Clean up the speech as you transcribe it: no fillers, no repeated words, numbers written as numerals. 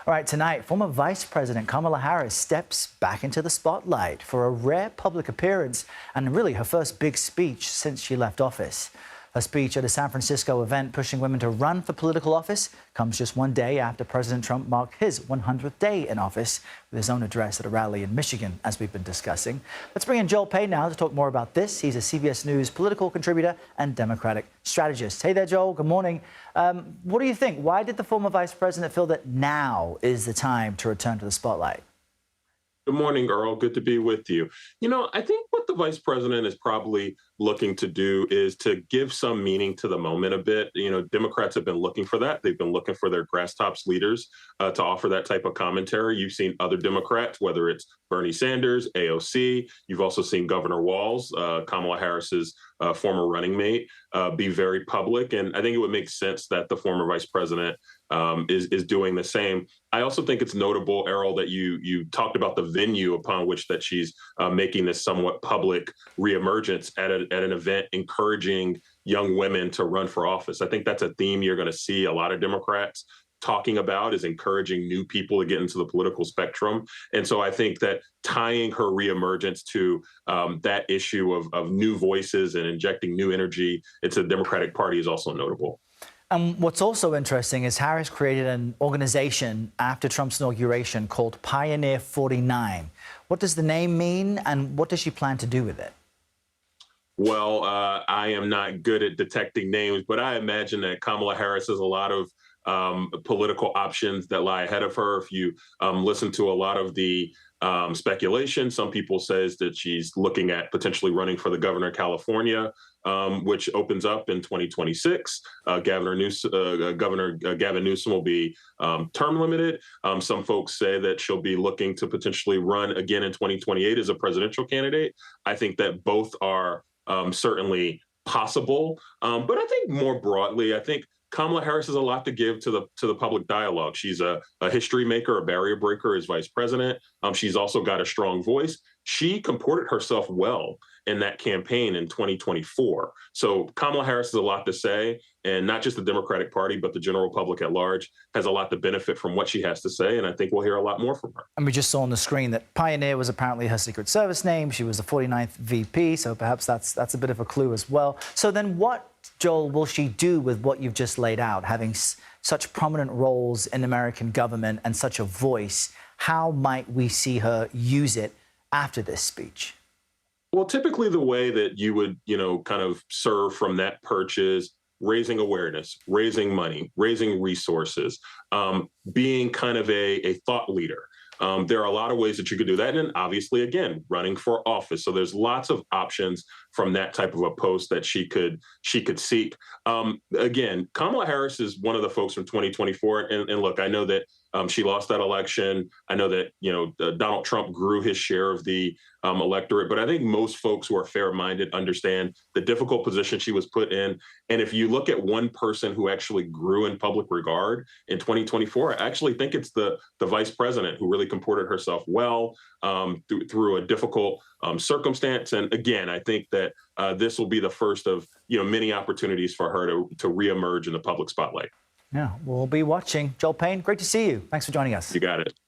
All right, tonight, former Vice President Kamala Harris steps back into the spotlight for a rare public appearance and really her first big speech since she left office. Her speech at a San Francisco event pushing women to run for political office comes just one day after President Trump marked his 100th day in office with his own address at a rally in Michigan, as we've been discussing. Let's bring in Joel Payne now to talk more about this. He's a CBS News political contributor and Democratic strategist. Hey there, Joel. Good morning. What do you think? Why did the former vice president feel that now is the time to return to the spotlight? Good morning, Earl. Good to be with you. I think what the vice president is probably looking to do is to give some meaning to the moment a bit. Democrats have been looking for that. They've been looking for their grasstops leaders to offer that type of commentary. You've seen other Democrats, whether it's Bernie Sanders, AOC. You've also seen Governor Walz, Kamala Harris's former running mate, be very public. And I think it would make sense that the former vice president is doing the same. I also think it's notable, Errol, that you talked about the venue upon which that she's making this somewhat public reemergence at an event encouraging young women to run for office. I think that's a theme you're going to see a lot of Democrats talking about, is encouraging new people to get into the political spectrum. And so I think that tying her reemergence to that issue of new voices and injecting new energy into the Democratic Party is also notable. And what's also interesting is Harris created an organization after Trump's inauguration called Pioneer 49. What does the name mean, and what does she plan to do with it? Well, I am not good at detecting names, but I imagine that Kamala Harris has a lot of political options that lie ahead of her. If you listen to a lot of the speculation, some people says that she's looking at potentially running for the governor of California, which opens up in 2026. Governor Gavin Newsom will be term limited. Some folks say that she'll be looking to potentially run again in 2028 as a presidential candidate. I think that both are certainly possible. But I think more broadly, I think Kamala Harris has a lot to give to the public dialogue. She's a history maker, a barrier breaker as vice president. She's also got a strong voice. She comported herself well in that campaign in 2024. So Kamala Harris has a lot to say, and not just the Democratic Party, but the general public at large has a lot to benefit from what she has to say. And I think we'll hear a lot more from her. And we just saw on the screen that Pioneer was apparently her Secret Service name. She was the 49th VP, so perhaps that's a bit of a clue as well. So then what, Joel, will she do with what you've just laid out, having such prominent roles in American government and such a voice? How might we see her use it after this speech? Well, typically the way that you would, kind of serve from that perch is raising awareness, raising money, raising resources, being kind of a thought leader. There are a lot of ways that you could do that. And obviously, again, running for office. So there's lots of options from that type of a post that she could seek. Again, Kamala Harris is one of the folks from 2024. And look, I know that she lost that election. I know that, Donald Trump grew his share of the electorate. But I think most folks who are fair-minded understand the difficult position she was put in. And if you look at one person who actually grew in public regard in 2024, I actually think it's the vice president who really comported herself well through a difficult circumstance. And again, I think that this will be the first of many opportunities for her to reemerge in the public spotlight. Yeah, we'll be watching. Joel Payne, great to see you. Thanks for joining us. You got it.